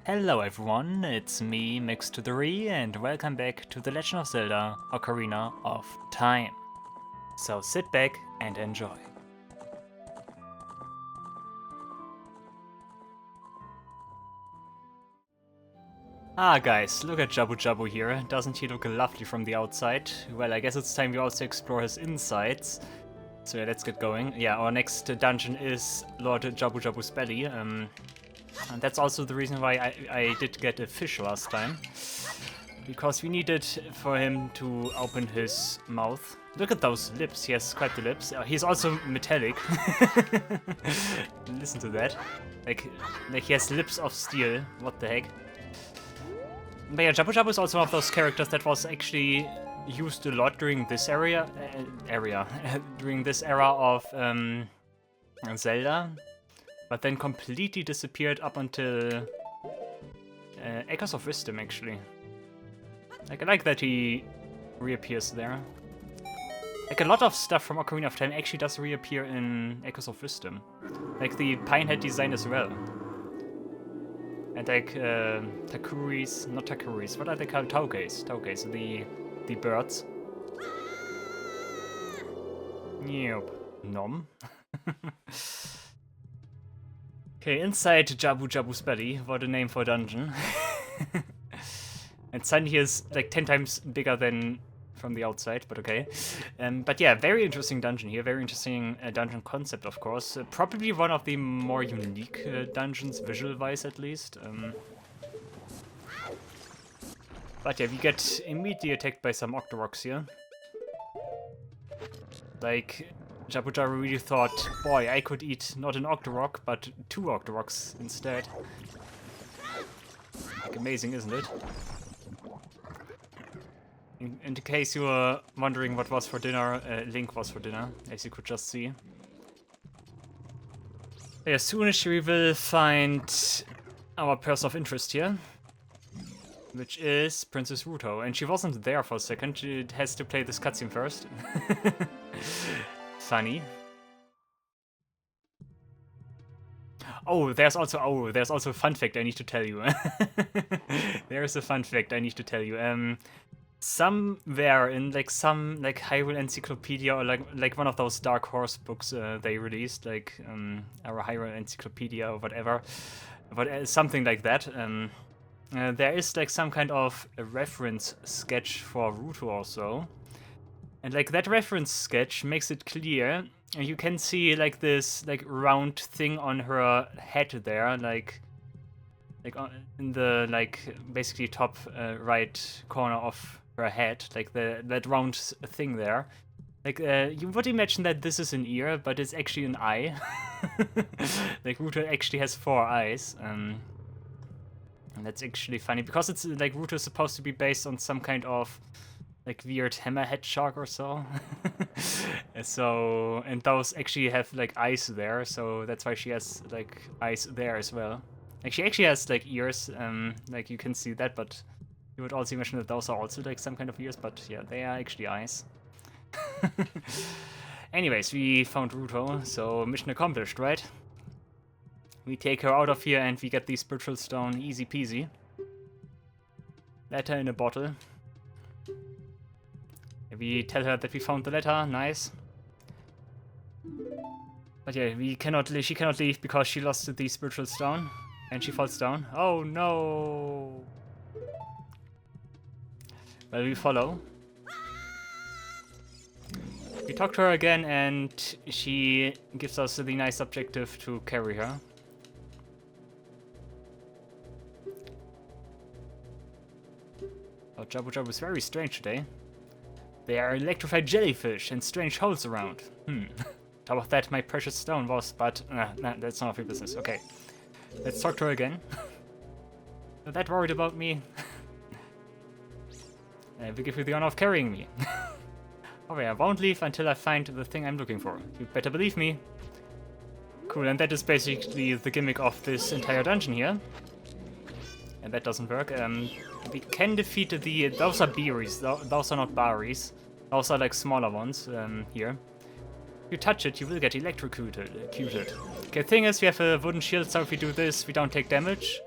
Hello everyone, it's me, Mix2the and welcome back to The Legend of Zelda Ocarina of Time. So sit back and enjoy. Ah guys, look at Jabu-Jabu here. Doesn't he look lovely from the outside? Well, I guess it's time we also explore his insides. So yeah, let's get going. Yeah, our next dungeon is Lord Jabu-Jabu's belly. And that's also the reason why I did get a fish last time. Because we needed for him to open his mouth. Look at those lips, he has quite the lips. He's also metallic. Listen to that. Like he has lips of steel, what the heck. But yeah, Jabu-Jabu is also one of those characters that was actually used a lot during this during this era of Zelda. But then completely disappeared up until Echoes of Wisdom, actually. Like, I like that he reappears there. Like, a lot of stuff from Ocarina of Time actually does reappear in Echoes of Wisdom. Like, the Pinehead design as well. And like, Takuris, not Takuris, what are they called? Toukes, the birds. Nope. Nom. Okay, inside Jabu-Jabu's belly, what a name for a dungeon. And Sun here is like 10 times bigger than from the outside, but okay. But yeah, very interesting dungeon here, very interesting dungeon concept, of course. Probably one of the more unique dungeons, visual-wise at least. But yeah, we get immediately attacked by some Octoroks here. Like, Jabu-Jabu really thought, boy, I could eat not an Octorok, but 2 Octoroks instead. Like, amazing, isn't it? In case you were wondering what was for dinner, Link was for dinner, as you could just see. Yeah, soonish we will find our person of interest here, which is Princess Ruto, and she wasn't there for a second. She has to play this cutscene first. Funny. There's also a fun fact I need to tell you. There's a fun fact I need to tell you. Somewhere in some Hyrule Encyclopedia or like one of those Dark Horse books they released, like our Hyrule Encyclopedia or whatever, but something like that. There is like some kind of a reference sketch for Ruto also. And like that reference sketch makes it clear. You can see like this round thing on her head there, like in the basically top right corner of her head, like that round thing there. Like you would imagine that this is an ear, but it's actually an eye. Like Ruto actually has 4 eyes. And that's actually funny because it's like Ruto is supposed to be based on some kind of like weird hammerhead shark or so. So, and those actually have like eyes there, so that's why she has like eyes there as well. Like she actually has like ears, like you can see that, but you would also imagine that those are also like some kind of ears, but yeah, they are actually eyes. Anyways, we found Ruto, so mission accomplished, right? We take her out of here and we get the spiritual stone, easy peasy. Letter in a bottle. We tell her that we found the letter, nice. But yeah, she cannot leave because she lost the spiritual stone. And she falls down. Oh no! Well, we follow. We talk to her again and she gives us the nice objective to carry her. Oh, Jabu-Jabu is very strange today. There are electrified jellyfish and strange holes around. Top of that, my precious stone was, but that's none of your business. Okay, let's talk to her again. Not that worried about me. I will give you the honor of carrying me. Okay, I won't leave until I find the thing I'm looking for. You better believe me. Cool, and that is basically the gimmick of this entire dungeon here. And that doesn't work. We can defeat those are berries, those are not berries. Those are like smaller ones here. If you touch it, you will get electrocuted. Okay, thing is, we have a wooden shield, so if we do this, we don't take damage.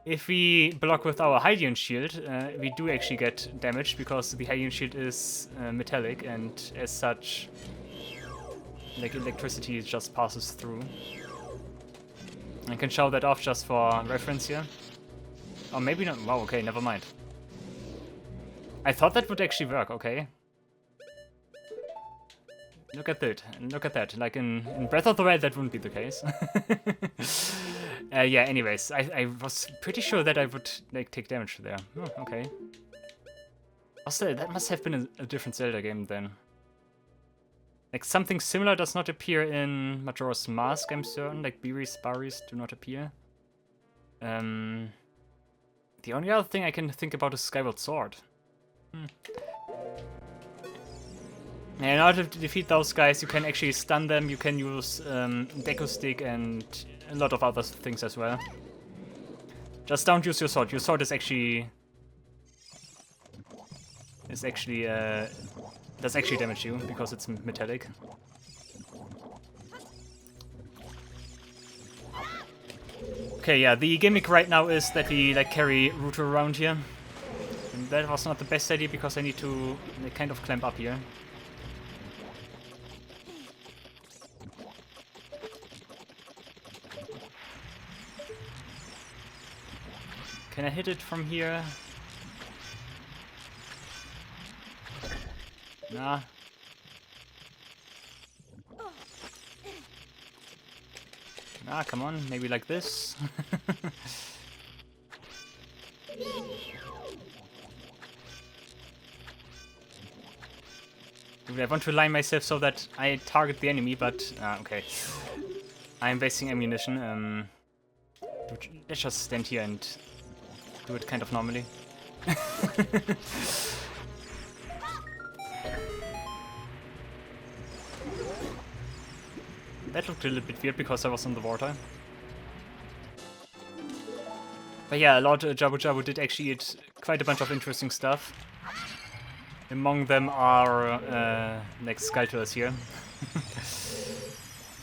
If we block with our Hylian shield, we do actually get damaged because the Hylian shield is metallic and as such, like electricity just passes through. I can show that off just for reference here. Or maybe not. Wow, okay, never mind. I thought that would actually work, okay. Look at that, look at that. Like in Breath of the Wild, that wouldn't be the case. Yeah, anyways, I was pretty sure that I would like take damage there. Oh, okay. Also, that must have been a different Zelda game then. Like something similar does not appear in Majora's Mask, I'm certain. Like Beerus, Barrys do not appear. The only other thing I can think about is Skyward Sword. And in order to defeat those guys, you can actually stun them, you can use Deku Stick and a lot of other things as well. Just don't use your sword. Your sword is actually... does actually damage you, because it's metallic. Okay, yeah, the gimmick right now is that we like carry Ruto around here. And that was not the best idea because I need to like, kind of climb up here. Can I hit it from here? Nah. Ah, come on, maybe like this. Dude, I want to line myself so that I target the enemy, but okay. I'm wasting ammunition. Dude, let's just stand here and do it kind of normally. That looked a little bit weird because I was in the water. But yeah, Lord Jabu-Jabu did actually eat quite a bunch of interesting stuff. Among them are like sculptures here.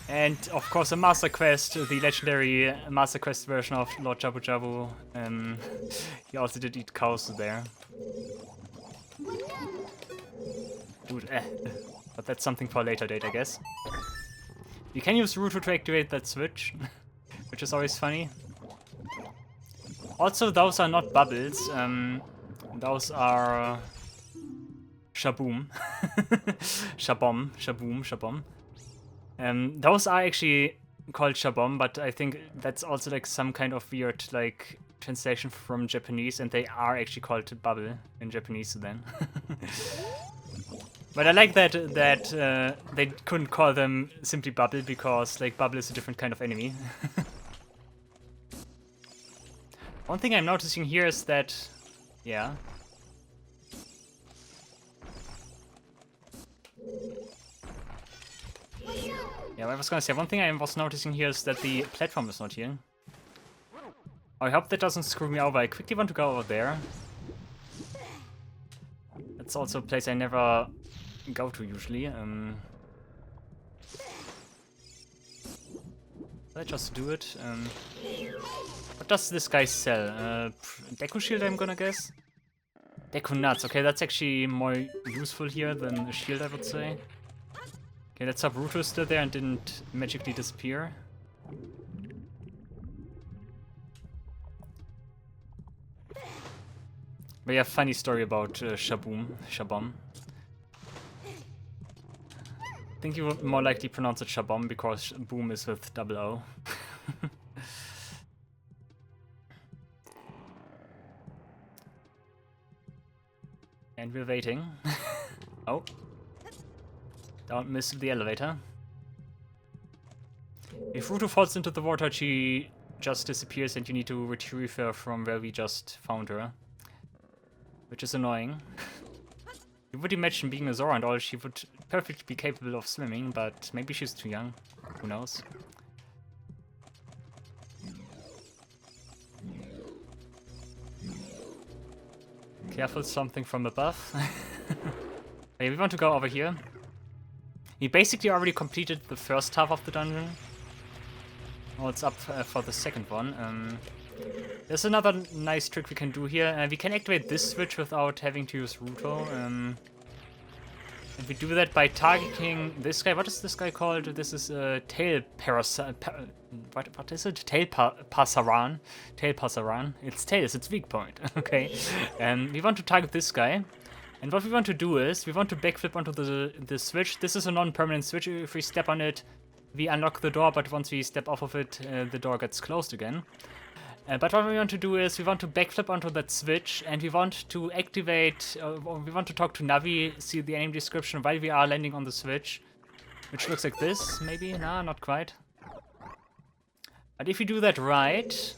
And of course a Master Quest, the legendary Master Quest version of Lord Jabu-Jabu. He also did eat cows there. Dude, but that's something for a later date, I guess. You can use Ruto to activate that switch, which is always funny. Also, those are not bubbles. Those are shaboom. Shaboom. Those are actually called shabom, but I think that's also like some kind of weird like translation from Japanese, and they are actually called bubble in Japanese then. But I like that they couldn't call them simply bubble because like bubble is a different kind of enemy. One thing I'm noticing here is that, yeah. Yeah, I was gonna say, one thing I was noticing here is that the platform is not here. I hope that doesn't screw me over. I quickly want to go over there. That's also a place I never go to usually. Let's just do it. What does this guy sell? Deku shield, I'm gonna guess? Deku nuts. Okay, that's actually more useful here than a shield, I would say. Okay, let's hope Ruto is still there and didn't magically disappear. But yeah, funny story about Shabom. I think you would more likely pronounce it Shabom because boom is with double O. And we're waiting. Oh. Don't miss the elevator. If Ruto falls into the water, she just disappears and you need to retrieve her from where we just found her. Which is annoying. You would imagine being a Zora and all, she would perfectly be capable of swimming, but maybe she's too young. Who knows? Careful, something from above. Okay, we want to go over here. We basically already completed the first half of the dungeon. Oh, it's up for the second one. There's another nice trick we can do here. We can activate this switch without having to use Ruto. And we do that by targeting this guy. What is this guy called? This is a tail what is it? Tail Passaran. Tail Passaran. It's tails, its weak point. Okay. And we want to target this guy. And what we want to do is, we want to backflip onto the switch. This is a non-permanent switch. If we step on it, we unlock the door, but once we step off of it, the door gets closed again. But what we want to do is, we want to backflip onto that switch, and we want to activate, we want to talk to Navi, see the enemy description while we are landing on the switch. Which looks like this, maybe? Nah, not quite. But if we do that right,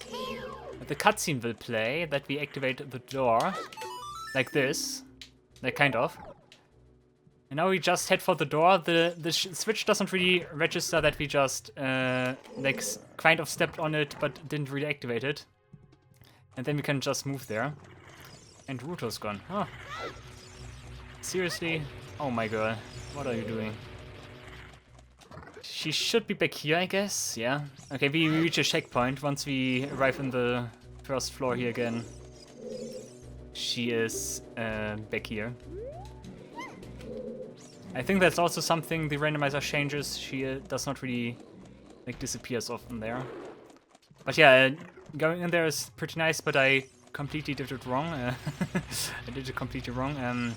the cutscene will play that we activate the door, like this. Like, kind of. And now we just head for the door. The switch doesn't really register that we just, like, kind of stepped on it, but didn't really activate it. And then we can just move there. And Ruto's gone. Huh. Seriously? Oh my god. What are you doing? She should be back here, I guess. Yeah. Okay, we reach a checkpoint once we arrive on the first floor here again. She is back here. I think that's also something the randomizer changes. She does not really like disappears often there. But yeah, going in there is pretty nice, but I completely did it wrong. I did it completely wrong.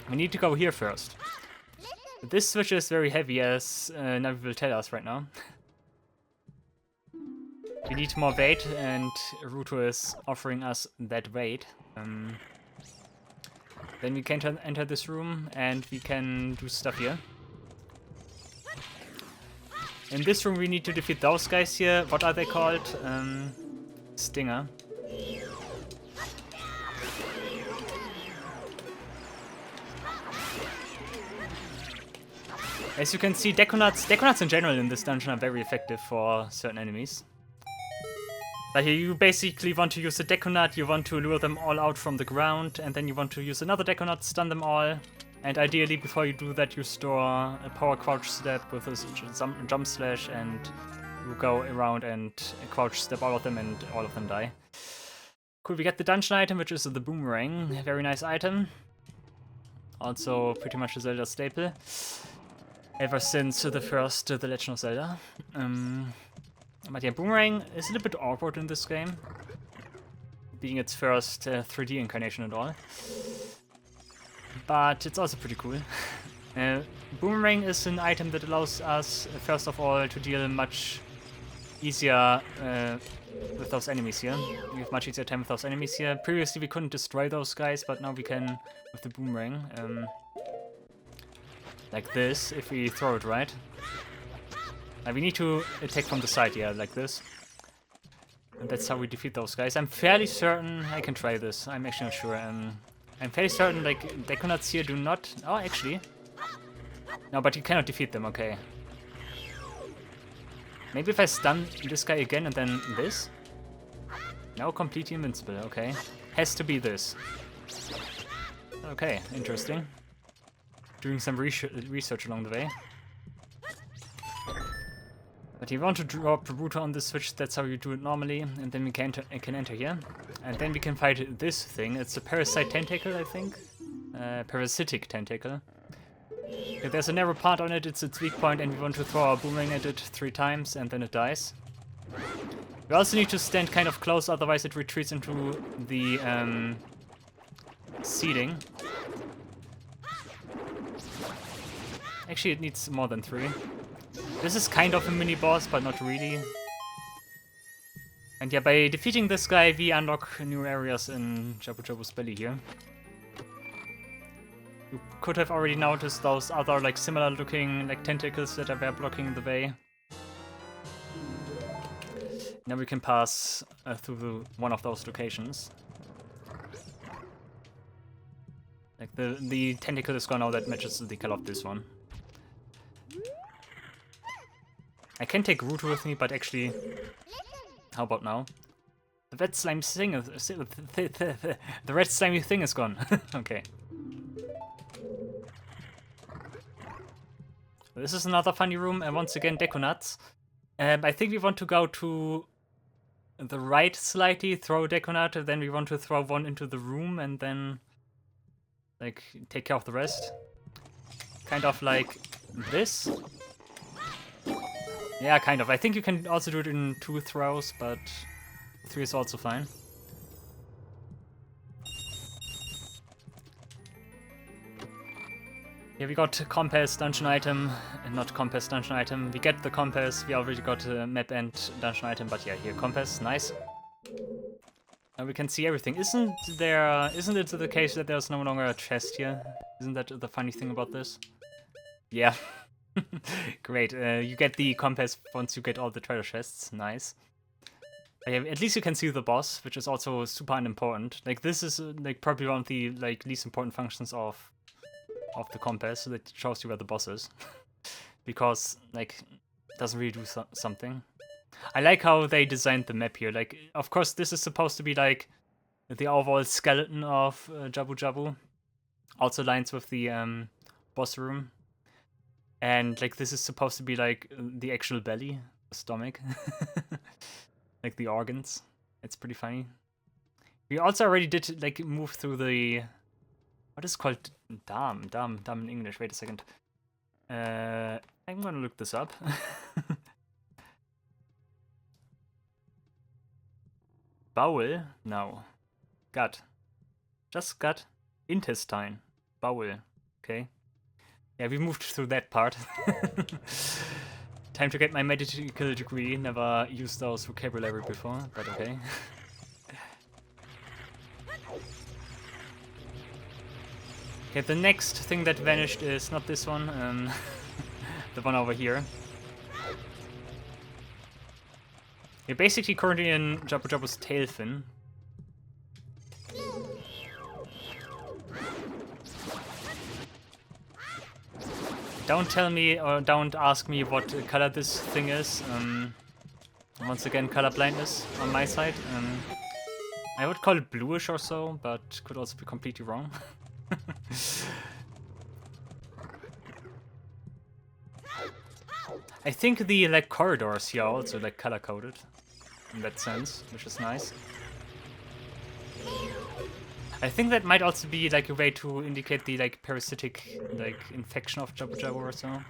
We need to go here first. This switch is very heavy, as Navi will tell us right now. We need more weight, and Ruto is offering us that weight. Then we can enter this room, and we can do stuff here. In this room we need to defeat those guys here. What are they called? Stinger. As you can see, Deconuts in general in this dungeon are very effective for certain enemies. Like you basically want to use a Deconut, you want to lure them all out from the ground, and then you want to use another Deconut, stun them all. And ideally, before you do that, you store a power crouch step with a jump slash, and you go around and crouch step all of them, and all of them die. Cool, we get the dungeon item, which is the boomerang. Very nice item. Also pretty much a Zelda staple. Ever since the first The Legend of Zelda. But yeah, Boomerang is a little bit awkward in this game, being its first 3D incarnation and all. But it's also pretty cool. Boomerang is an item that allows us, first of all, to deal much easier with those enemies here. We have much easier time with those enemies here. Previously we couldn't destroy those guys, but now we can with the Boomerang. Like this, if we throw it right. We need to attack from the side, yeah, like this. And that's how we defeat those guys. I'm fairly certain I can try this. I'm actually not sure. I'm fairly certain, like, Deconuts here do not... Oh, actually. No, but you cannot defeat them, okay. Maybe if I stun this guy again and then this? No, completely invincible, okay. Has to be this. Okay, interesting. Doing some research along the way. But you want to drop Ruto on the switch, that's how you do it normally, and then we can enter here. And then we can fight this thing. It's a parasite tentacle, I think. Parasitic tentacle. If there's a narrow part on it, it's its weak point, and we want to throw our boomerang at it 3 times, and then it dies. We also need to stand kind of close, otherwise it retreats into the ceiling. Actually, it needs more than 3. This is kind of a mini-boss, but not really. And yeah, by defeating this guy, we unlock new areas in Jabu-Jabu's belly here. You could have already noticed those other, like, similar-looking, like, tentacles that are blocking the way. Now we can pass through one of those locations. Like, the tentacle is gone now, that matches the color of this one. I can take Ruto with me, but actually, how about now? The red slime thing is the red slimy thing is gone. Okay. This is another funny room, and once again Deconuts. I think we want to go to the right slightly, throw a Deconator, then we want to throw one into the room and then like take care of the rest. Kind of like this. Yeah, kind of. I think you can also do it in 2 throws, but 3 is also fine. Here we got compass, dungeon item, and not compass, dungeon item. We get the compass, we already got a map and dungeon item, but yeah, here compass, nice. Now we can see everything. Isn't it the case that there's no longer a chest here? Isn't that the funny thing about this? Yeah. Great, you get the compass once you get all the treasure chests, nice. At least you can see the boss, which is also super unimportant. Like this is like probably one of the like least important functions of the compass, so that shows you where the boss is. Because like it doesn't really do something. I like how they designed the map here. Like, of course, this is supposed to be like the overall skeleton of Jabu-Jabu. Also lines with the boss room. And like this is supposed to be like the actual belly, the stomach. Like the organs. It's pretty funny. We also already did like move through the... What is it called? Dam in English. Wait a second. I'm gonna look this up. Bowel? No. Gut. Just gut. Intestine. Bowel. Okay. Yeah, we moved through that part. Time to get my medical degree. Never used those vocabulary before, but okay. Okay, the next thing that vanished is not this one, the one over here. You're basically currently in Jabu-Jabu's tail fin. Don't tell me or don't ask me what color this thing is. Once again, color blindness on my side. I would call it bluish or so, but could also be completely wrong. I think the like corridors here are also like color coded in that sense, which is nice. I think that might also be like a way to indicate the like parasitic like infection of Jabu-Jabu or so.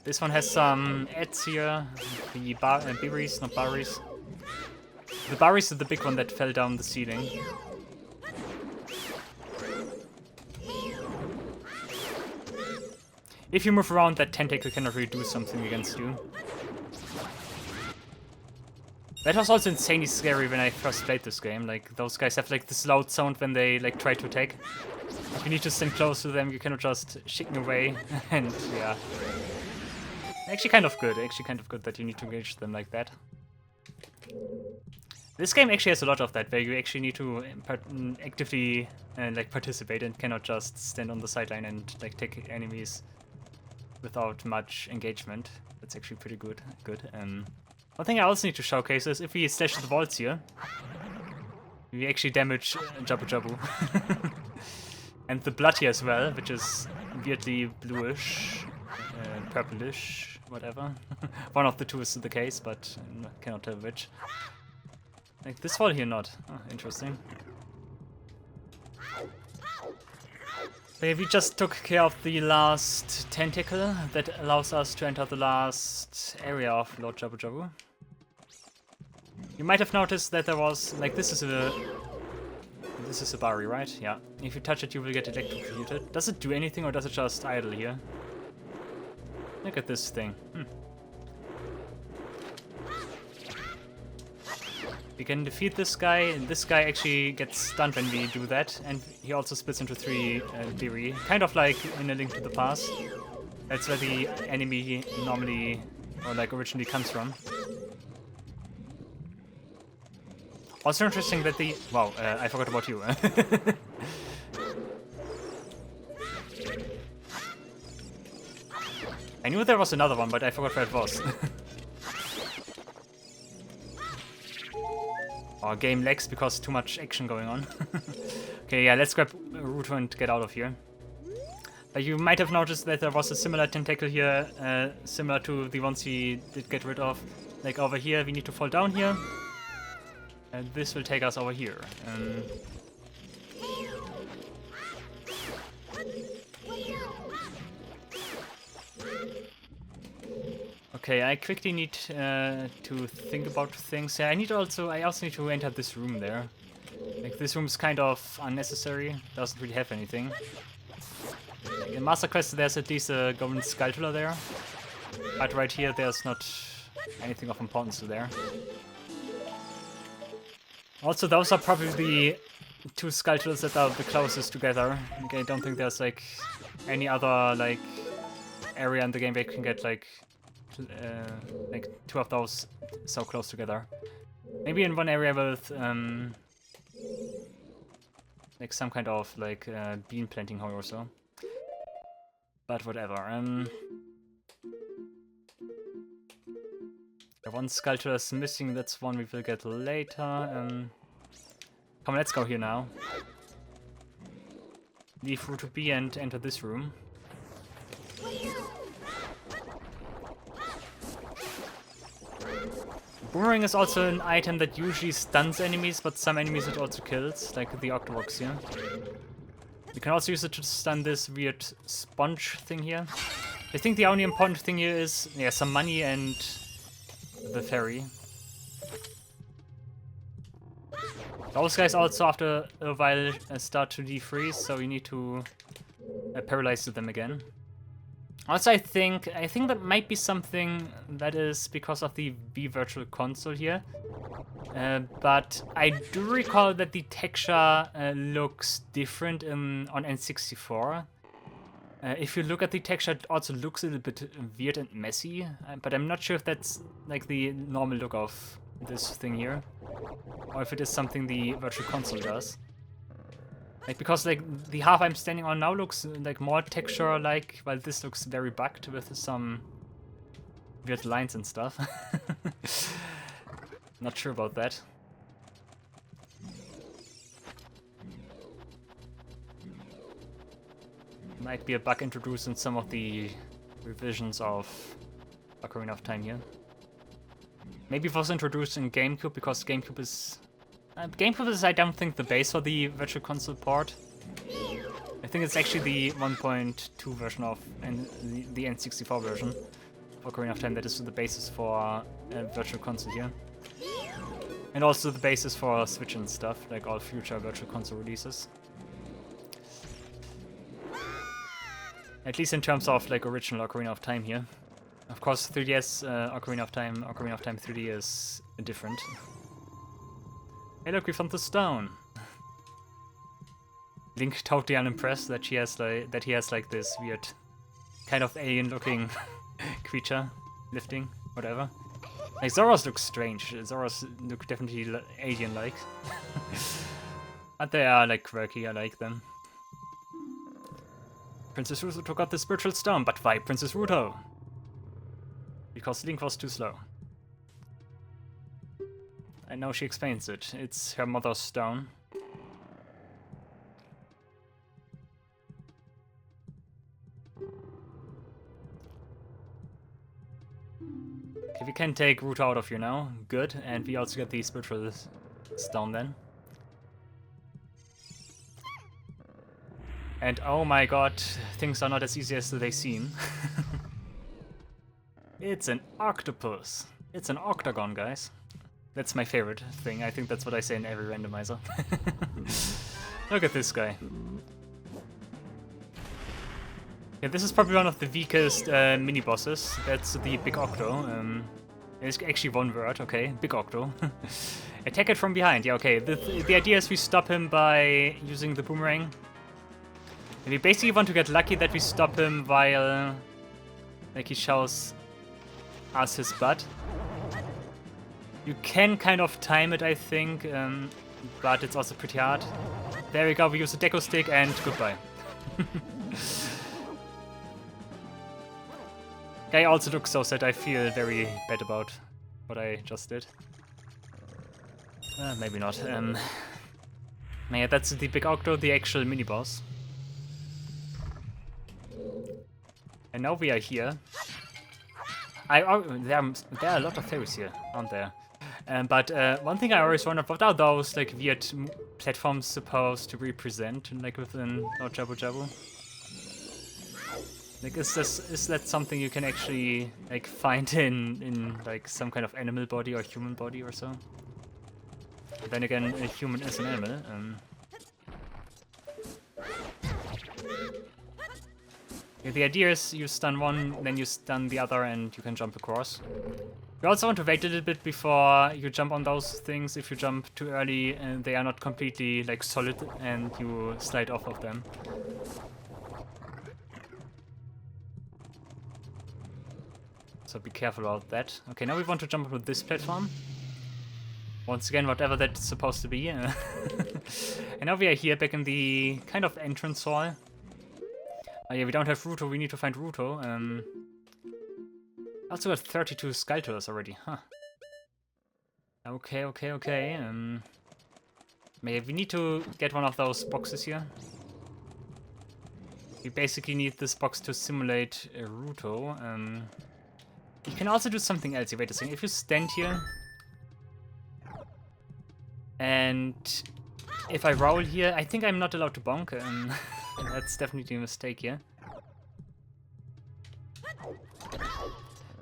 This one has some ads here, the berries, not berries. The berries is the big one that fell down the ceiling. If you move around, that tentacle cannot really do something against you. That was also insanely scary when I first played this game. Like, those guys have like this loud sound when they like try to attack. You need to stand close to them, you cannot just chicken away, and yeah. Actually kind of good that you need to engage them like that. This game actually has a lot of that, where you actually need to actively like participate and cannot just stand on the sideline and like take enemies without much engagement. That's actually pretty good. One thing I also need to showcase is if we slash the vaults here, we actually damage Jabu-Jabu. And the blood here as well, which is weirdly bluish, purplish, whatever. One of the two is the case, but cannot tell which. Like this wall here, not. Oh, interesting. We just took care of the last tentacle that allows us to enter the last area of Lord Jabu-Jabu. You might have noticed that there was, like, this is a berry, right? Yeah. If you touch it, you will get electrocuted. Does it do anything, or does it just idle here? Look at this thing. We can defeat this guy, and this guy actually gets stunned when we do that, and he also splits into 3 berry, kind of like in A Link to the Past. That's where the enemy normally, or like originally comes from. Also interesting that the... Wow, I forgot about you. I knew there was another one, but I forgot where it was. Our game lags because too much action going on. Okay, yeah, let's grab Ruto and get out of here. You might have noticed that there was a similar tentacle here, similar to the ones we did get rid of. Like over here, we need to fall down here. And this will take us over here. Okay, I quickly need to think about things. Yeah, I also need to enter this room there. Like, this room is kind of unnecessary. Doesn't really have anything. In Master Quest, there's at least a golden sculpture there. But right here, there's not anything of importance to there. Also, those are probably the two sculptures that are the closest together. Okay, I don't think there's like any other like area in the game where you can get like two of those so close together. Maybe in one area with like some kind of like bean planting hole or so. But whatever. The one sculpture is missing. That's one we will get later. Come on, let's go here now. Leave route to B and enter this room. Boomerang is also an item that usually stuns enemies, but some enemies it also kills, like the Octoroks here. You can also use it to stun this weird sponge thing here. I think the only important thing here is, yeah, some money and the ferry. Those guys also after a while start to defreeze, so you need to paralyze them again. Also, I think that might be something that is because of the V Virtual Console here. But I do recall that the texture looks different on N64. If you look at the texture, it also looks a little bit weird and messy. But I'm not sure if that's like the normal look of this thing here, or if it is something the Virtual Console does. Like, because like the half I'm standing on now looks like more texture-like, while this looks very bugged with some weird lines and stuff. Not sure about that. Might be a bug introduced in some of the revisions of Ocarina of Time here. Maybe it was introduced in GameCube, because GameCube is, I don't think, the base for the Virtual Console port. I think it's actually the 1.2 version of the N64 version of Ocarina of Time that is the basis for Virtual Console here. And also the basis for Switch and stuff, like all future Virtual Console releases. At least in terms of like original Ocarina of Time here. Of course, 3DS Ocarina of Time 3D is different. Hey look, we found the stone. Link totally unimpressed that he has like this weird kind of alien-looking creature lifting, whatever. Like Zoros looks strange. Zoros look definitely alien-like, but they are like quirky. I like them. Princess Ruto took out the spiritual stone, but why Princess Ruto? Because Link was too slow. I know she explains it. It's her mother's stone. Okay, we can take Ruto out of here now. Good. And we also get the spiritual stone then. And oh my god, things are not as easy as they seem. It's an octopus. It's an octagon, guys. That's my favorite thing. I think that's what I say in every randomizer. Look at this guy. Yeah, this is probably one of the weakest mini-bosses. That's the Big Octo. It's actually one word, okay. Big Octo. Attack it from behind. Yeah, okay. The idea is we stop him by using the boomerang. And we basically want to get lucky that we stop him while like he shows us his butt. You can kind of time it, I think, but it's also pretty hard. There we go, we use the deco stick and goodbye. Guy also looks so sad, I feel very bad about what I just did. Maybe not. Yeah, that's the Big Octo, the actual mini-boss. And now we are here. There are a lot of fairies here, aren't there? But one thing I always wondered, what are those like weird platforms supposed to represent, like within Jabu-Jabu? Like, is that something you can actually like find in like some kind of animal body or human body or so? Then again, a human is an animal. Yeah, the idea is you stun one, then you stun the other, and you can jump across. You also want to wait a little bit before you jump on those things. If you jump too early and they are not completely like solid, and you slide off of them. So be careful about that. Okay, now we want to jump onto this platform. Once again, whatever that's supposed to be. And now we are here back in the kind of entrance hall. Oh yeah, we don't have Ruto, we need to find Ruto. Also got 32 Sculptors already, huh. Okay. Maybe we need to get one of those boxes here. We basically need this box to simulate Ruto. You can also do something else here. Wait a second, if you stand here... And if I roll here, I think I'm not allowed to bonk. That's definitely a mistake here.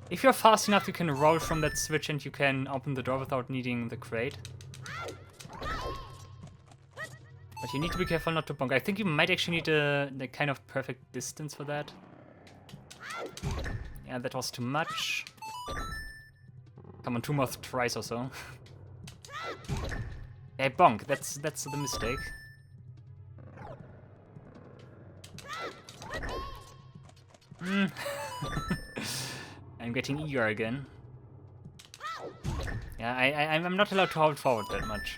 If you're fast enough, you can roll from that switch and you can open the door without needing the crate. But you need to be careful not to bonk. I think you might actually need a kind of perfect distance for that. Yeah, that was too much. Come on, 2 more tries or so. Hey, bonk, that's the mistake. I'm getting eager again. Yeah, I'm not allowed to hold forward that much.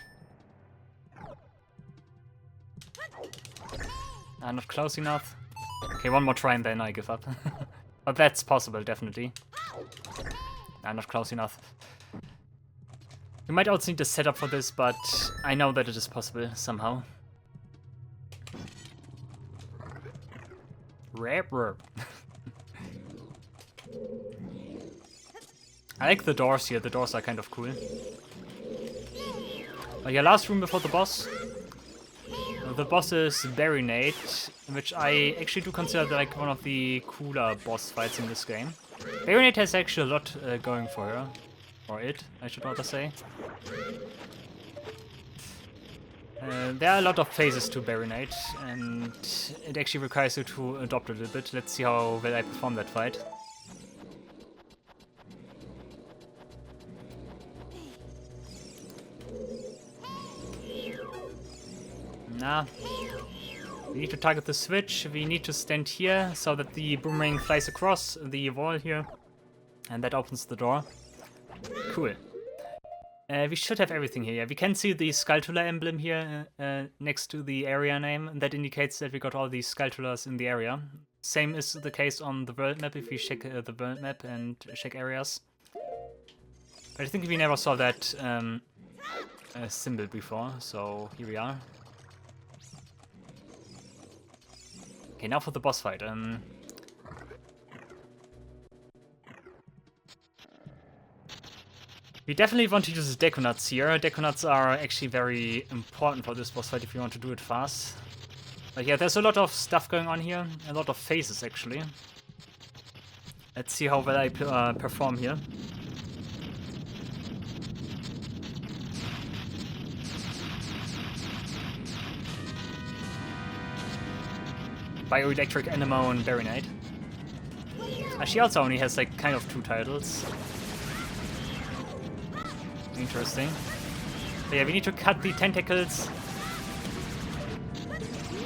Not close enough. Okay, one more try and then I give up. But that's possible, definitely. Not close enough. You might also need a setup for this, but I know that it is possible somehow. I like the doors here, the doors are kind of cool. Oh yeah, last room before the boss. The boss is Barinade, which I actually do consider like one of the cooler boss fights in this game. Barinade has actually a lot going for her. Or it, I should rather say. There are a lot of phases to Barinade, and it actually requires you to adopt a little bit. Let's see how well I perform that fight. Nah. We need to target the switch. We need to stand here so that the boomerang flies across the wall here. And that opens the door. Cool. We should have everything here. Yeah, we can see the Skulltula emblem here next to the area name. That indicates that we got all these Skulltulas in the area. Same is the case on the world map if we check the world map and check areas. But I think we never saw that symbol before, so here we are. Okay, now for the boss fight. We definitely want to use Deconuts here. Deconuts are actually very important for this boss fight if you want to do it fast. But yeah, there's a lot of stuff going on here. A lot of phases, actually. Let's see how well I perform here. Bioelectric Anemone Barinade. She also only has like kind of 2 titles. Interesting. But yeah, we need to cut the tentacles.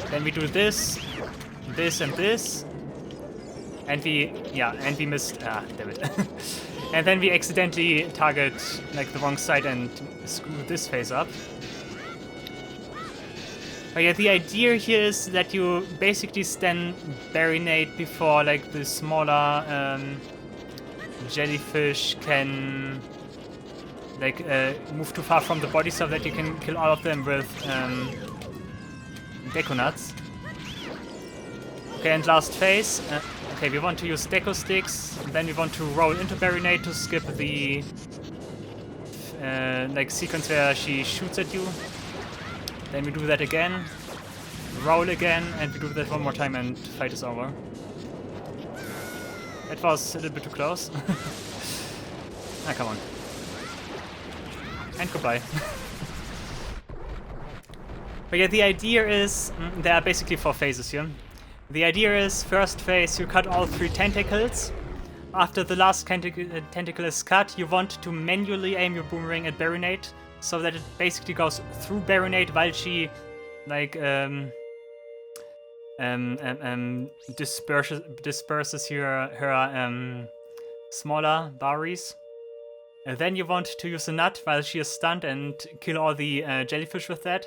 Then we do this, this and this. And we missed, damn it. And then we accidentally target like the wrong side and screw this phase up. But yeah, the idea here is that you basically stand Barinade before like the smaller jellyfish can like move too far from the body so that you can kill all of them with Deconuts. Okay, Okay, and last phase. Okay, we want to use deco sticks. Then we want to roll into Barinade to skip the like sequence where she shoots at you. Then we do that again. Roll again, and we do that one more time, and fight is over. That was a little bit too close. Ah, come on. And goodbye. But yeah, the idea is, there are basically 4 phases here. The idea is, first phase, you cut all 3 tentacles. After the last tentacle is cut, you want to manually aim your boomerang at Barinade, so that it basically goes through Barinade while she, like, disperses her smaller Baris. And then you want to use a nut while she is stunned and kill all the jellyfish with that.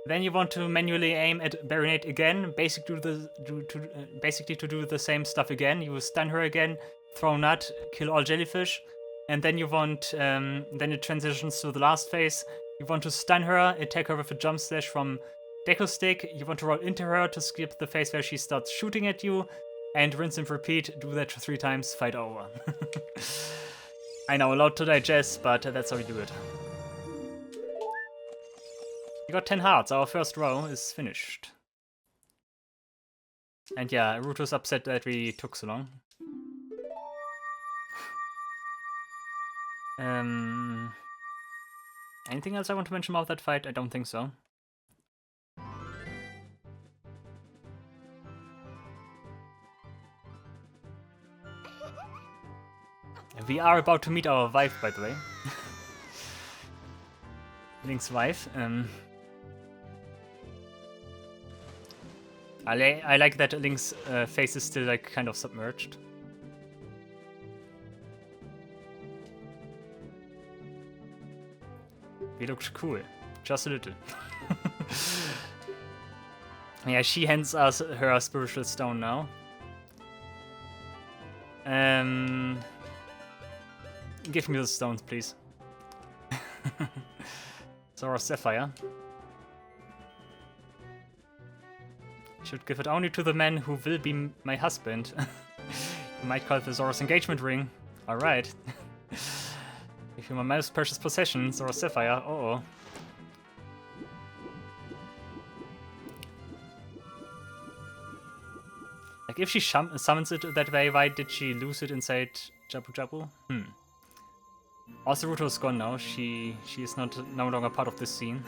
Then you want to manually aim at Barinade again, basically to do the same stuff again. You stun her again, throw a nut, kill all jellyfish, and then you want, then it transitions to the last phase. You want to stun her, attack her with a jump slash from deco stick. You want to roll into her to skip the phase where she starts shooting at you, and rinse and repeat. Do that 3 times, fight over. I know, a lot to digest, but that's how we do it. We got 10 hearts, our first row is finished. And yeah, Ruto's upset that we took so long. Anything else I want to mention about that fight? I don't think so. We are about to meet our wife, by the way. Link's wife. I like that Link's face is still like kind of submerged. He looked cool, just a little. Yeah, she hands us her spiritual stone now. Give me the stones, please. Zora Sapphire. Should give it only to the man who will be my husband. You might call it the Zora's engagement ring. Alright. If you're my most precious possession, Zora Sapphire. Uh-oh. Like, if she summons it that way, why did she lose it inside Jabu-Jabu? Also, Ruto's gone now. She is no longer part of this scene.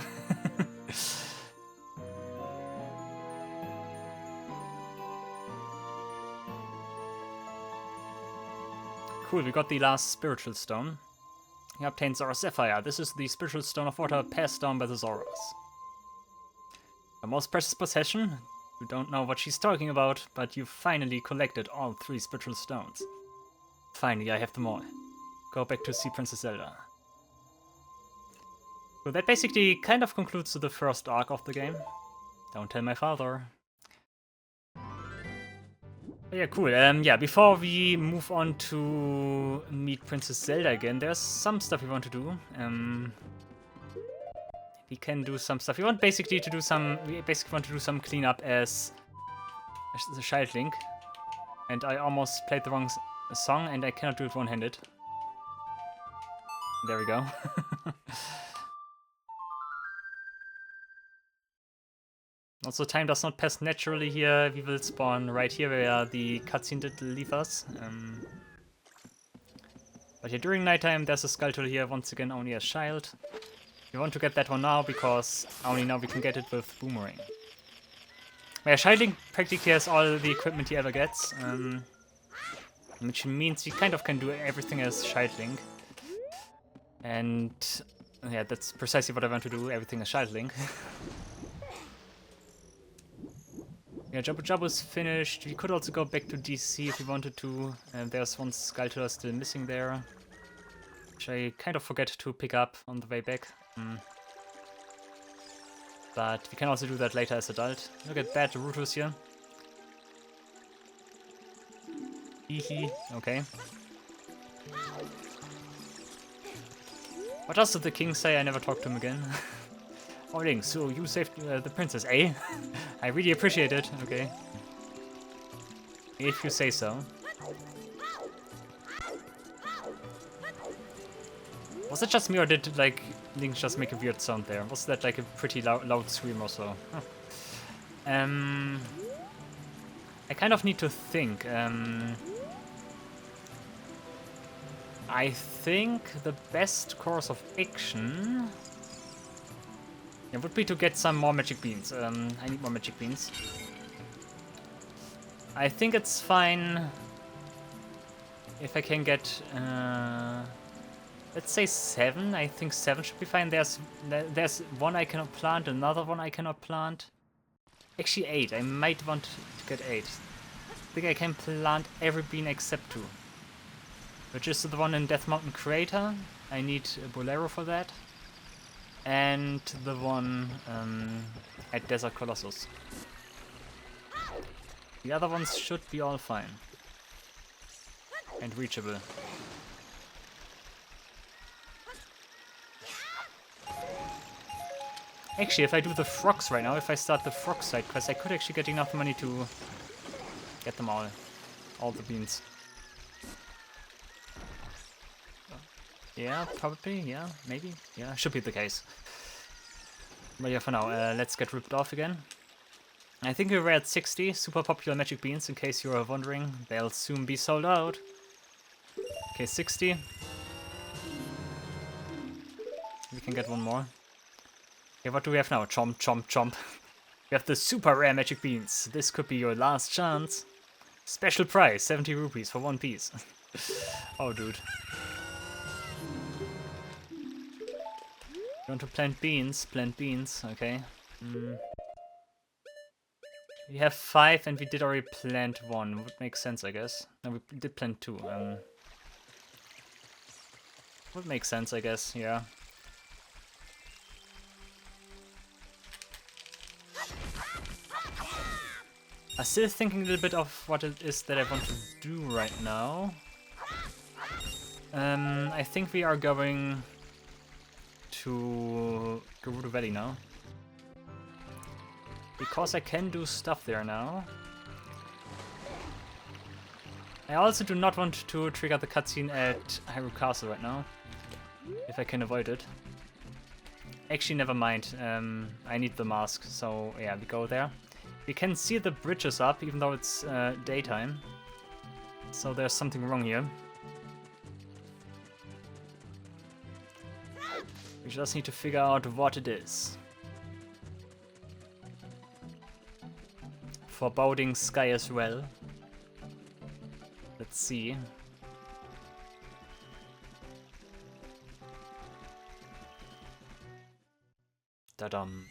Cool, we got the last spiritual stone. We obtained Zora Sapphire. This is the spiritual stone of water passed down by the Zoras. The most precious possession? You don't know what she's talking about, but you finally collected all 3 spiritual stones. Finally, I have them all. Go back to see Princess Zelda. So that basically kind of concludes the first arc of the game. Don't tell my father. But yeah, cool. Yeah, before we move on to meet Princess Zelda again, there's some stuff we want to do. We can do some stuff. We basically want to do some cleanup as the Child Link. And I almost played the wrong song, and I cannot do it one-handed. There we go. Also, time does not pass naturally here. We will spawn right here where the cutscene did leave us. But yeah, during nighttime there's a Skull Tool here, once again only as Child. We want to get that one now, because only now we can get it with Boomerang. Yeah, Child Link practically has all the equipment he ever gets. Which means he kind of can do everything as Child Link. And yeah, that's precisely what I want to do, everything as Child Link. Yeah, Jabu-Jabu is finished. We could also go back to DC if we wanted to. There's one Skull Tool still missing there, which I kind of forget to pick up on the way back. But we can also do that later as adult. Look at that, Ruto's here. Hehe, okay. What else did the king say? I never talked to him again. Oh, Link, so you saved the princess, eh? I really appreciate it, okay. If you say so. Was it just me, or did, like, Link just make a weird sound there? Was that, like, a pretty loud scream or so? Huh. I kind of need to think. I think the best course of action would be to get some more magic beans. I need more magic beans. I think it's fine if I can get, let's say 7. I think 7 should be fine. There's one I cannot plant, another one I cannot plant. Actually 8. I might want to get 8. I think I can plant every bean except 2. Which is the one in Death Mountain Crater. I need a Bolero for that. And the one at Desert Colossus. The other ones should be all fine. And reachable. Actually, if I do the frogs right now, if I start the frog side quest, I could actually get enough money to get them all. All the beans. Yeah, probably, yeah, maybe. Yeah, should be the case. But yeah, for now, let's get ripped off again. I think we were at 60 super popular magic beans, in case you are wondering. They'll soon be sold out. Okay, 60. We can get one more. Okay, what do we have now? Chomp, chomp, chomp. We have the super rare magic beans. This could be your last chance. Special price, 70 rupees for one piece. Oh, dude. You want to plant beans? Plant beans, okay. We have 5 and we did already plant 1. Would make sense, I guess. No, we did plant 2. Would make sense, I guess, yeah. I'm still thinking a little bit of what it is that I want to do right now. I think we are going to Gerudo Valley now. Because I can do stuff there now. I also do not want to trigger the cutscene at Hyrule Castle right now. If I can avoid it. Actually, never mind. I need the mask, so yeah, we go there. We can see the bridges up, even though it's daytime. So there's something wrong here. We just need to figure out what it is. Foreboding sky as well. Let's see. Da-dum.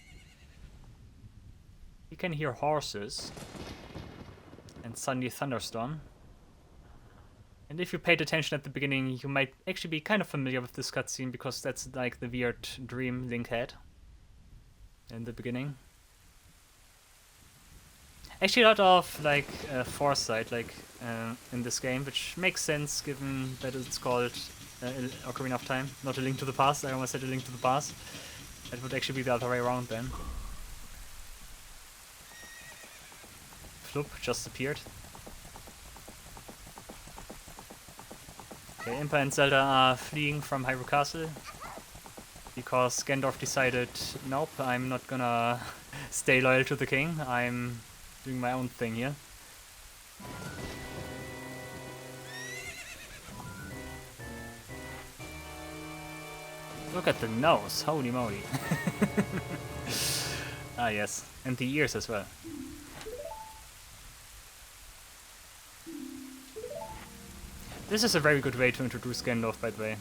You can hear horses. And suddenly thunderstorm. And if you paid attention at the beginning, you might actually be kind of familiar with this cutscene, because that's like the weird dream Link had in the beginning. Actually, a lot of like foresight, like in this game, which makes sense given that it's called Ocarina of Time, not A Link to the Past. I almost said A Link to the Past. That would actually be the other way around then. Floop just appeared. Okay, Impa and Zelda are fleeing from Hyrule Castle because Ganondorf decided, nope, I'm not gonna stay loyal to the king. I'm doing my own thing here. Look at the nose, holy moly. Ah yes, and the ears as well. This is a very good way to introduce Ganondorf, by the way.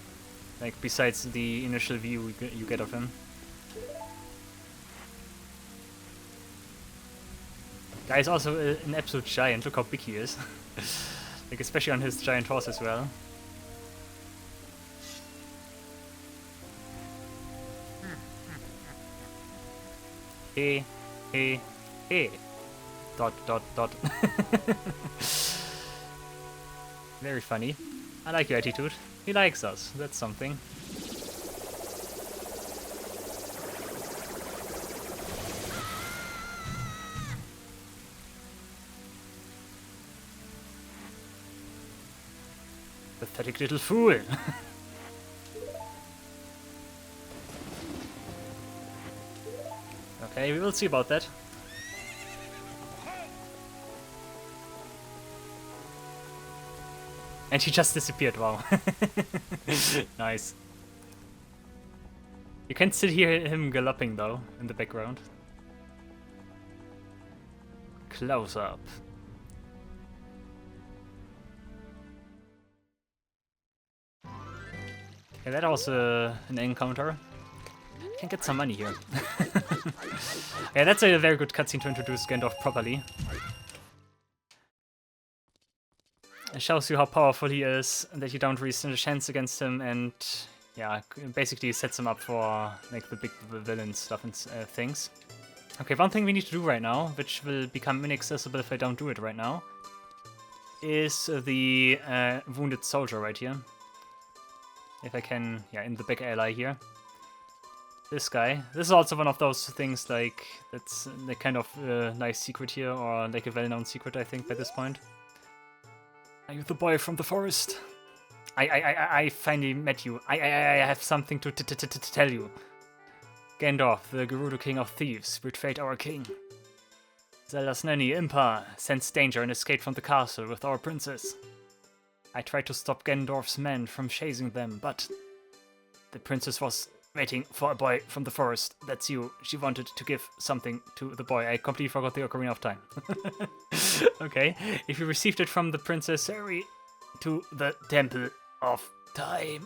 Like, besides the initial view you get of him. Guy is also an absolute giant, look how big he is. Like, especially on his giant horse as well. Hey, hey, hey. Dot, dot, dot. Very funny. I like your attitude. He likes us. That's something. Pathetic little fool. Okay, we will see about that. And he just disappeared, wow. Nice. You can still hear him galloping though, in the background. Close up. Okay, that was an encounter. Can get some money here. Yeah, that's a very good cutscene to introduce Ganondorf properly. It shows you how powerful he is, and that you don't really stand a chance against him, and yeah, basically sets him up for like the big villain stuff and things. Okay, one thing we need to do right now, which will become inaccessible if I don't do it right now, is the wounded soldier right here. If I can, yeah, in the big ally here. This guy. This is also one of those things like that's like kind of nice secret here, or like a well-known secret, I think, by this point. Are you the boy from the forest? I finally met you. I have something to tell you. Ganondorf, the Gerudo King of Thieves, betrayed our king. Zelda's nanny, Impa, sensed danger and escaped from the castle with our princess. I tried to stop Ganondorf's men from chasing them, but the princess was waiting for a boy from the forest. That's you. She wanted to give something to the boy. I completely forgot the Ocarina of Time. Okay. If you received it from the princess, hurry to the Temple of Time.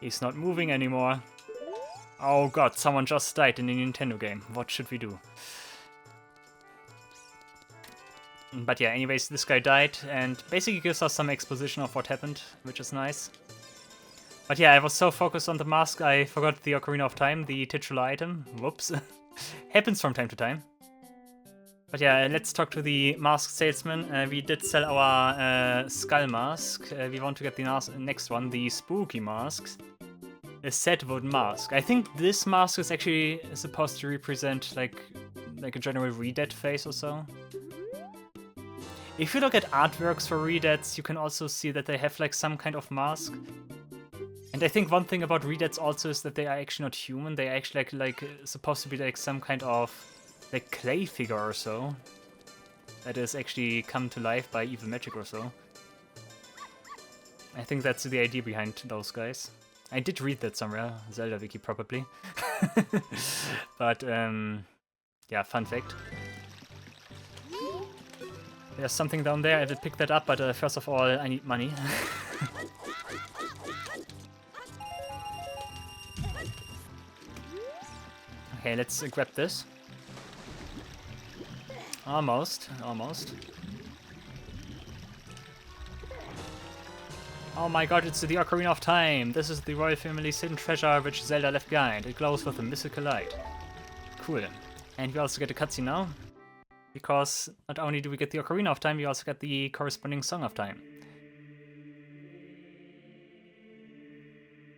He's not moving anymore. Oh god, someone just died in a Nintendo game. What should we do? But yeah, anyways, this guy died, and basically gives us some exposition of what happened, which is nice. But yeah, I was so focused on the mask, I forgot the Ocarina of Time, the titular item. Whoops. Happens from time to time. But yeah, let's talk to the mask salesman. We did sell our skull mask. We want to get the next one, the spooky mask. A set wood mask. I think this mask is actually supposed to represent like a general Redead face or so. If you look at artworks for Redeads, you can also see that they have like some kind of mask. And I think one thing about Redeads also is that they are actually not human. They are actually like supposed to be like some kind of like clay figure or so. That is actually come to life by evil magic or so. I think that's the idea behind those guys. I did read that somewhere, Zelda wiki probably. But yeah, fun fact. There's something down there, I will pick that up, but first of all, I need money. Okay, let's grab this. Almost, almost. Oh my god, it's the Ocarina of Time! This is the royal family's hidden treasure which Zelda left behind. It glows with a mystical light. Cool. And we also get a cutscene now. Because not only do we get the Ocarina of Time, we also get the corresponding Song of Time.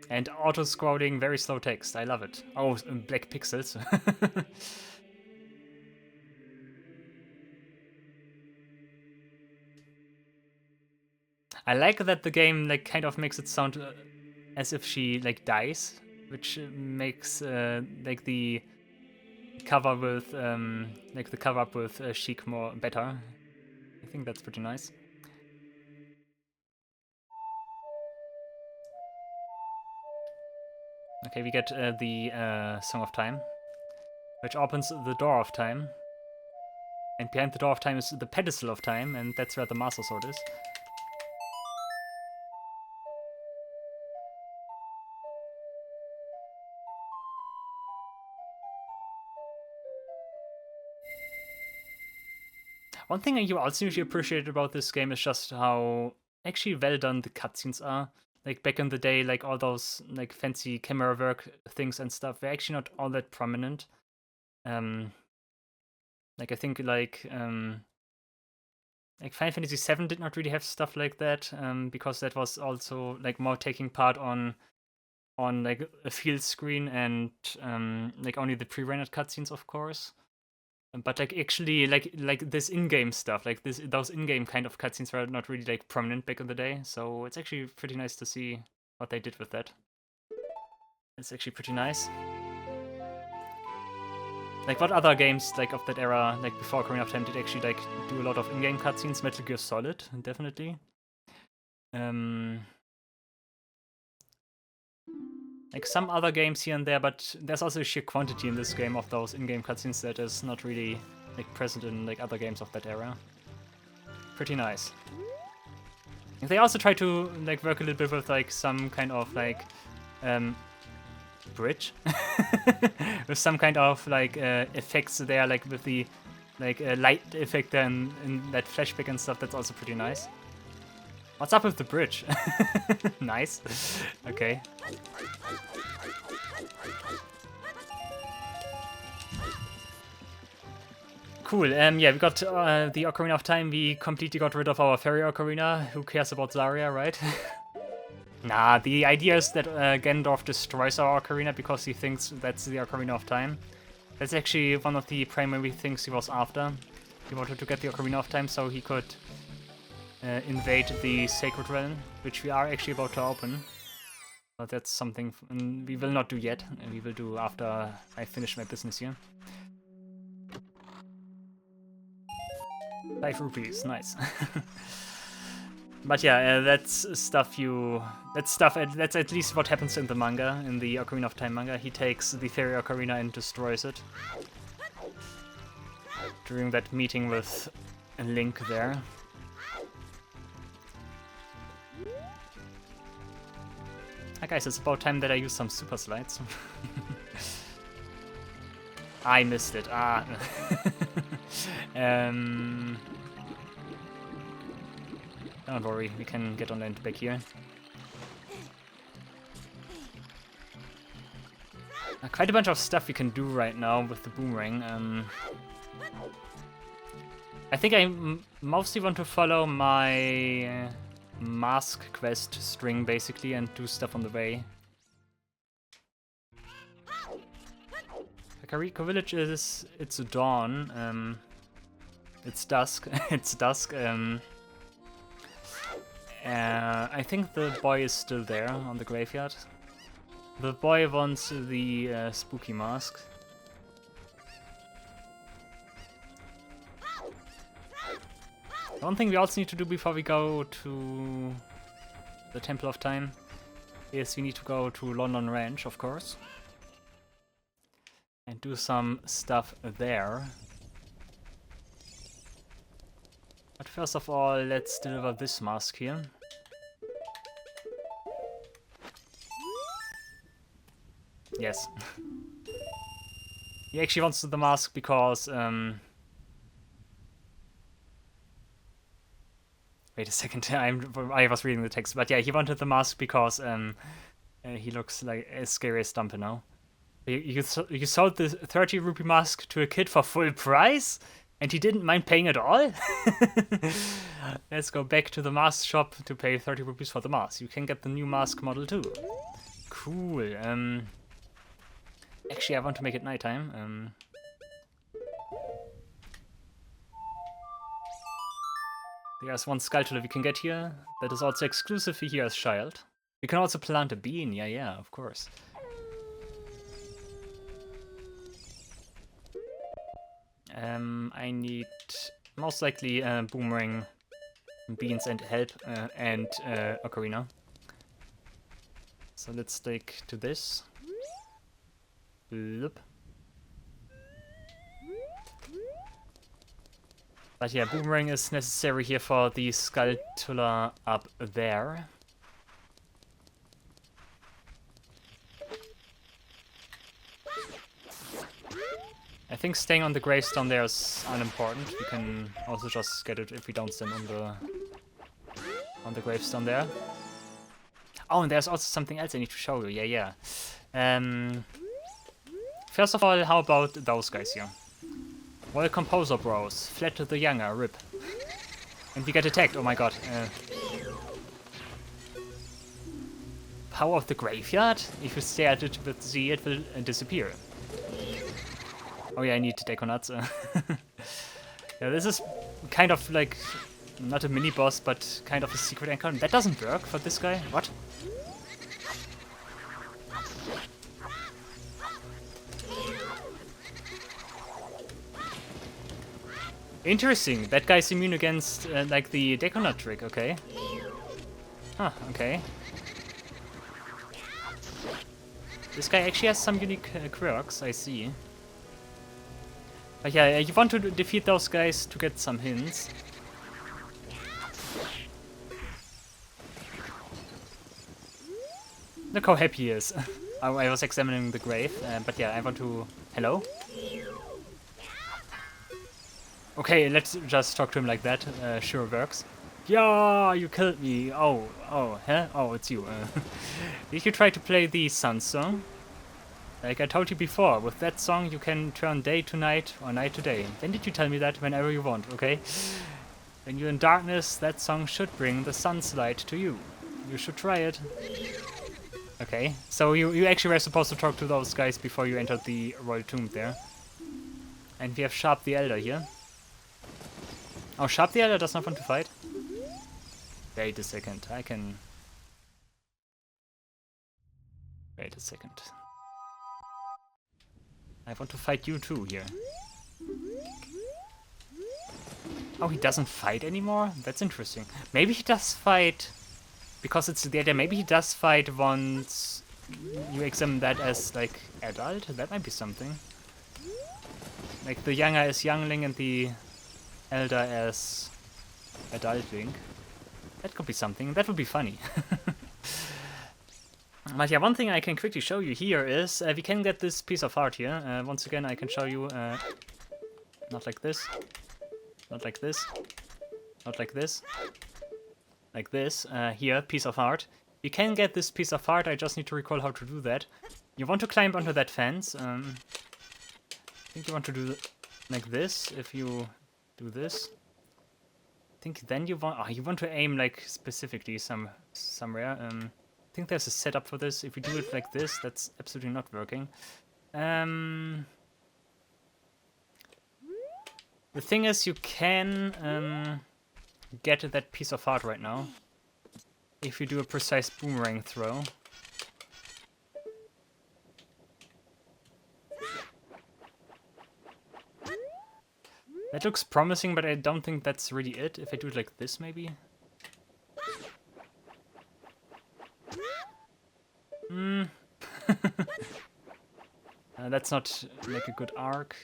And auto-scrolling, very slow text. I love it. Oh, black pixels. I like that the game like kind of makes it sound as if she like dies, which makes like the cover with like the cover up with Sheik more better. I think that's pretty nice. Okay, we get the Song of Time, which opens the Door of Time. And behind the Door of Time is the Pedestal of Time, and that's where the Master Sword is. One thing you also usually appreciate about this game is just how actually well done the cutscenes are. Like back in the day, like all those like fancy camera work things and stuff were actually not all that prominent. Like I think like Final Fantasy VII did not really have stuff like that, because that was also like more taking part on like a field screen and like only the pre-rendered cutscenes, of course. But like actually like this in-game stuff, like those in-game kind of cutscenes were not really like prominent back in the day, so it's actually pretty nice to see what they did with that. It's actually pretty nice. Like what other games like of that era, like before Ocarina of Time, did actually like do a lot of in-game cutscenes? Metal Gear Solid, definitely. Like some other games here and there, but there's also a sheer quantity in this game of those in-game cutscenes that is not really like present in like other games of that era. Pretty nice. They also try to like work a little bit with like some kind of like bridge with some kind of like effects there, like with the like light effect there in that flashback and stuff. That's also pretty nice. What's up with the bridge? Nice. Okay. Cool. Yeah, we got the Ocarina of Time. We completely got rid of our fairy Ocarina. Who cares about Zarya, right? Nah, the idea is that Ganondorf destroys our Ocarina because he thinks that's the Ocarina of Time. That's actually one of the primary things he was after. He wanted to get the Ocarina of Time so he could invade the Sacred Realm, which we are actually about to open. But that's something we will not do yet. We will do after I finish my business here. 5 rupees, nice. But yeah, that's stuff that's at least what happens in the manga, in the Ocarina of Time manga. He takes the fairy Ocarina and destroys it. During that meeting with Link there. Guys, it's about time that I use some super slides. I missed it. Don't worry, we can get on land back here. Quite a bunch of stuff we can do right now with the boomerang. I think I mostly want to follow my mask quest string basically and do stuff on the way. Kakariko Village it's dawn. It's dusk. It's dusk. I think the boy is still there on the graveyard. The boy wants the spooky mask. One thing we also need to do before we go to the Temple of Time is we need to go to London Ranch, of course, and do some stuff there. But first of all, let's deliver this mask here. Yes. He actually wants the mask because wait a second, I was reading the text, but yeah, he wanted the mask because he looks like a scary stumper now. You sold the 30 rupee mask to a kid for full price, and he didn't mind paying at all? Let's go back to the mask shop to pay 30 rupees for the mask. You can get the new mask model too. Cool. Actually, I want to make it nighttime. There's one sculpture we can get here that is also exclusively here as Child. We can also plant a bean, yeah, of course. I need most likely boomerang, beans and help, and Ocarina. So let's stick to this. Bloop. But yeah, boomerang is necessary here for the sculpture up there. I think staying on the gravestone there is unimportant. We can also just get it if we don't stand on the gravestone there. Oh, and there's also something else I need to show you. Yeah. First of all, how about those guys here? Royal Composer Bros. Fled to the Younger, rip. And we get attacked, oh my god. Power of the Graveyard? If you stare at it with Z, it will disappear. Oh yeah, I need Deconuts. Yeah, this is kind of like, not a mini-boss, but kind of a secret encounter. That doesn't work for this guy. What? Interesting. That guy's immune against, like, the Deconut trick. Okay. Huh, okay. This guy actually has some unique quirks, I see. But yeah, you want to defeat those guys to get some hints. Look how happy he is. I was examining the grave, but yeah, I want to... Hello? Okay, let's just talk to him like that. Sure works. Yeah, you killed me. Oh, huh? Oh, it's you. Did you try to play the Sun song? Like I told you before, with that song you can turn day to night or night to day. Then did you tell me that whenever you want, okay? When you're in darkness, that song should bring the sun's light to you. You should try it. Okay, so you actually were supposed to talk to those guys before you entered the Royal Tomb there. And we have Sharp the Elder here. Oh, Sharp the Elder does not want to fight? Wait a second, I can... Wait a second. I want to fight you too here. Oh, he doesn't fight anymore? That's interesting. Maybe he does fight... Because it's the idea, maybe he does fight once you examine that as, like, adult? That might be something. Like, the younger as youngling and the elder as adult Link. That could be something. That would be funny. But yeah, one thing I can quickly show you here is we can get this piece of art here. Once again, I can show you not like this, not like this, not like this, like this. Here, piece of art. You can get this piece of art. I just need to recall how to do that. You want to climb onto that fence. I think you want to do like this. If you do this, I think then you want. Oh, you want to aim like specifically somewhere. I think there's a setup for this. If you do it like this, that's absolutely not working. The thing is, you can get that piece of art right now if you do a precise boomerang throw. That looks promising, but I don't think that's really it. If I do it like this, maybe? That's not like a good arc.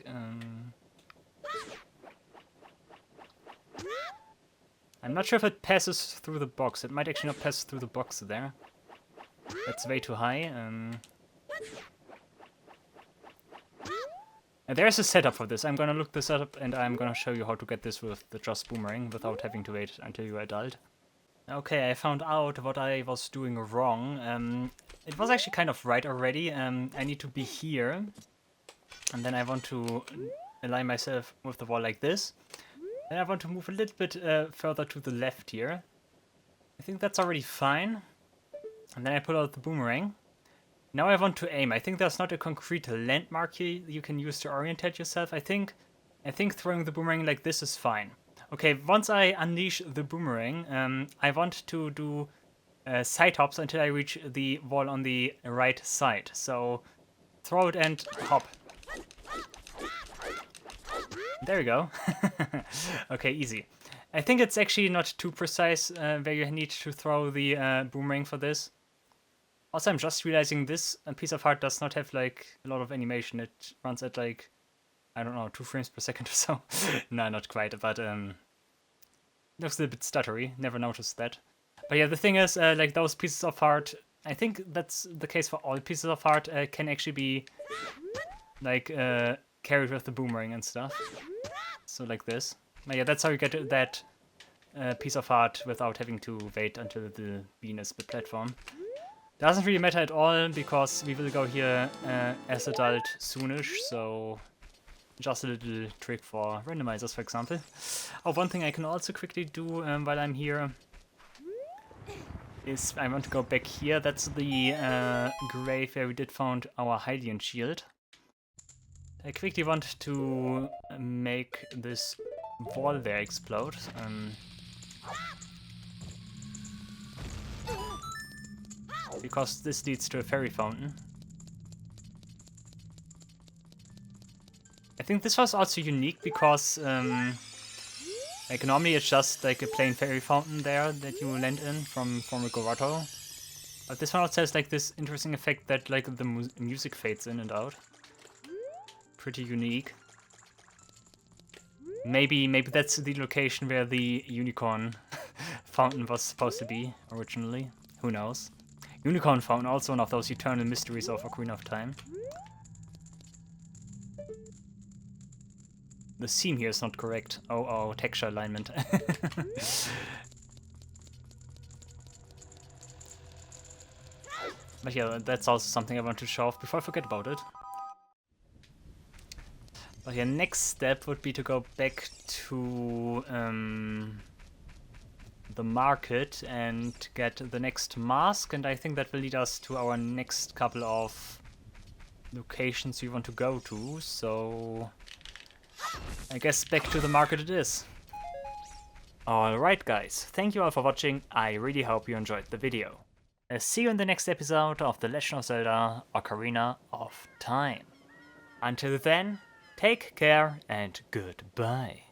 I'm not sure if it passes through the box. It might actually not pass through the box there. That's way too high. And there's a setup for this. I'm gonna look this up and I'm gonna show you how to get this with the just boomerang without having to wait until you're adult. Okay, I found out what I was doing wrong. It was actually kind of right already. I need to be here. And then I want to align myself with the wall like this. Then I want to move a little bit further to the left here. I think that's already fine. And then I pull out the boomerang. Now I want to aim. I think there's not a concrete landmark here you can use to orientate yourself. I think throwing the boomerang like this is fine. Okay, once I unleash the boomerang, I want to do side hops until I reach the wall on the right side. So throw it and hop. There we go. Okay, easy. I think it's actually not too precise where you need to throw the boomerang for this. Also, I'm just realizing this piece of art does not have like a lot of animation. It runs at like, I don't know, 2 frames per second or so. No, not quite, but looks a bit stuttery. Never noticed that. But yeah, the thing is, like those pieces of art, I think that's the case for all pieces of art, can actually be like carried with the boomerang and stuff. So like this. But yeah, that's how you get that piece of art without having to wait until the bean is the platform. Doesn't really matter at all, because we will go here as adult soonish, so just a little trick for randomizers, for example. Oh, one thing I can also quickly do while I'm here is I want to go back here. That's the grave where we did found our Hylian shield. I quickly want to make this wall there explode. Because this leads to a fairy fountain. I think this was also unique because like normally it's just like a plain fairy fountain there that you land in from a grotto. But this one also has like this interesting effect that like the music fades in and out. Pretty unique. Maybe that's the location where the unicorn fountain was supposed to be originally. Who knows? Unicorn fountain, also one of those eternal mysteries of Ocarina of Time. The seam here is not correct. Oh, texture alignment. But yeah, that's also something I want to show off before I forget about it. But yeah, next step would be to go back to the market and get the next mask, and I think that will lead us to our next couple of locations we want to go to, so I guess back to the market it is. Alright guys, thank you all for watching, I really hope you enjoyed the video. I'll see you in the next episode of The Legend of Zelda Ocarina of Time. Until then, take care and goodbye.